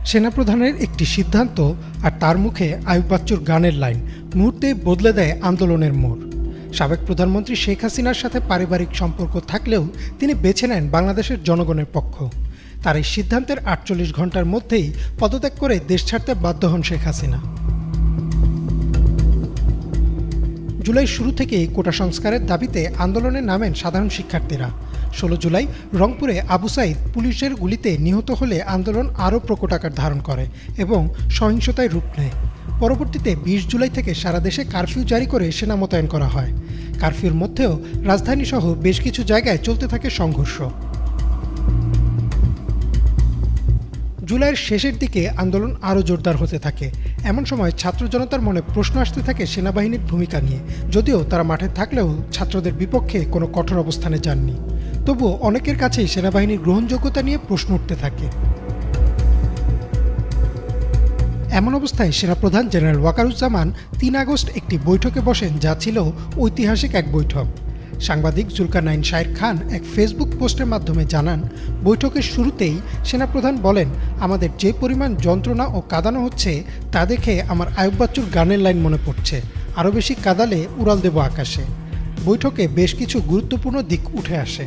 সেনাপ্রধানের একটি সিদ্ধান্ত আর তার মুখে আইয়ুব বাচ্চুর গানের লাইন মুহূর্তে বদলে দেয় আন্দোলনের মোড়। সাবেক প্রধানমন্ত্রী শেখ হাসিনার সাথে পারিবারিক সম্পর্ক থাকলেও তিনি বেছে নেন বাংলাদেশের জনগণের পক্ষ। তার এই সিদ্ধান্তের ৪৮ ঘণ্টার মধ্যেই পদত্যাগ করে দেশ ছাড়তে বাধ্য হন শেখ হাসিনা। জুলাই শুরু থেকেই কোটা সংস্কারের দাবিতে আন্দোলনে নামেন সাধারণ শিক্ষার্থীরা। ১৬ জুলাই রংপুরে আবু সাইদ পুলিশের গুলিতে নিহত হলে আন্দোলন আরও প্রকট আকার ধারণ করে এবং সহিংসতায় রূপ নেয়। পরবর্তীতে ২০ জুলাই থেকে সারা দেশে কারফিউ জারি করে সেনা মোতায়েন করা হয়। কারফিউর মধ্যেও রাজধানীসহ বেশ কিছু জায়গায় চলতে থাকে সংঘর্ষ। জুলাইয়ের শেষের দিকে আন্দোলন আরও জোরদার হতে থাকে। এমন সময় ছাত্র জনতার মনে প্রশ্ন আসতে থাকে সেনাবাহিনীর ভূমিকা নিয়ে। যদিও তারা মাঠে থাকলেও ছাত্রদের বিপক্ষে কোনো কঠোর অবস্থানে যাননি, তবুও অনেকের কাছেই সেনাবাহিনীর গ্রহণযোগ্যতা নিয়ে প্রশ্ন উঠতে থাকে। এমন অবস্থায় সেনাপ্রধান জেনারেল ওয়াকারুজ্জামান ৩ আগস্ট একটি বৈঠকে বসেন, যা ছিল ঐতিহাসিক এক বৈঠক। সাংবাদিক জুলকারনাইন শাহের খান এক ফেসবুক পোস্টের মাধ্যমে জানান, বৈঠকের শুরুতেই সেনাপ্রধান বলেন, আমাদের যে পরিমাণ যন্ত্রণা ও কাঁদানো হচ্ছে তা দেখে আমার আইয়ুব বাচ্চুর গানের লাইন মনে পড়ছে, আরও বেশি কাঁদালে উড়াল দেব আকাশে। বৈঠকে বেশ কিছু গুরুত্বপূর্ণ দিক উঠে আসে।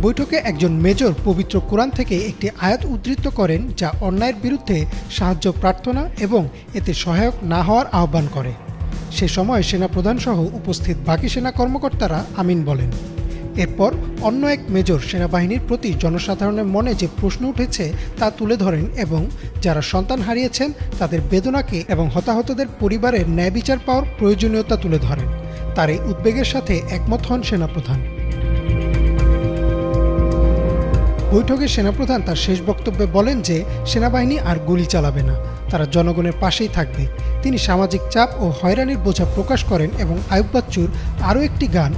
বৈঠকে একজন মেজর পবিত্র কোরআন থেকে একটি আয়াত উদ্ধৃত করেন, যা অন্যায়ের বিরুদ্ধে সাহায্য প্রার্থনা এবং এতে সহায়ক না হওয়ার আহ্বান করে। সে সময় সেনাপ্রধান সহ উপস্থিত বাকি সেনা কর্মকর্তারা আমিন বলেন। এরপর অন্য এক মেজর সেনাবাহিনীর প্রতি জনসাধারণের মনে যে প্রশ্ন উঠেছে তা তুলে ধরেন এবং যারা সন্তান হারিয়েছেন তাদের বেদনাকে এবং হতাহতদের পরিবারের ন্যায় বিচার পাওয়ার প্রয়োজনীয়তা তুলে ধরেন। তার এই উদ্বেগের সাথে একমত হন সেনাপ্রধান। বৈঠকে সেনাপ্রধান তার শেষ বক্তব্যে বলেন যে সেনাবাহিনী আর গুলি চালাবে না, তারা জনগণের পাশেই থাকবে। তিনি সামাজিক চাপ ও হয়রানির বোঝা প্রকাশ করেন এবং আইয়ুব বাচ্চুর আরও একটি গান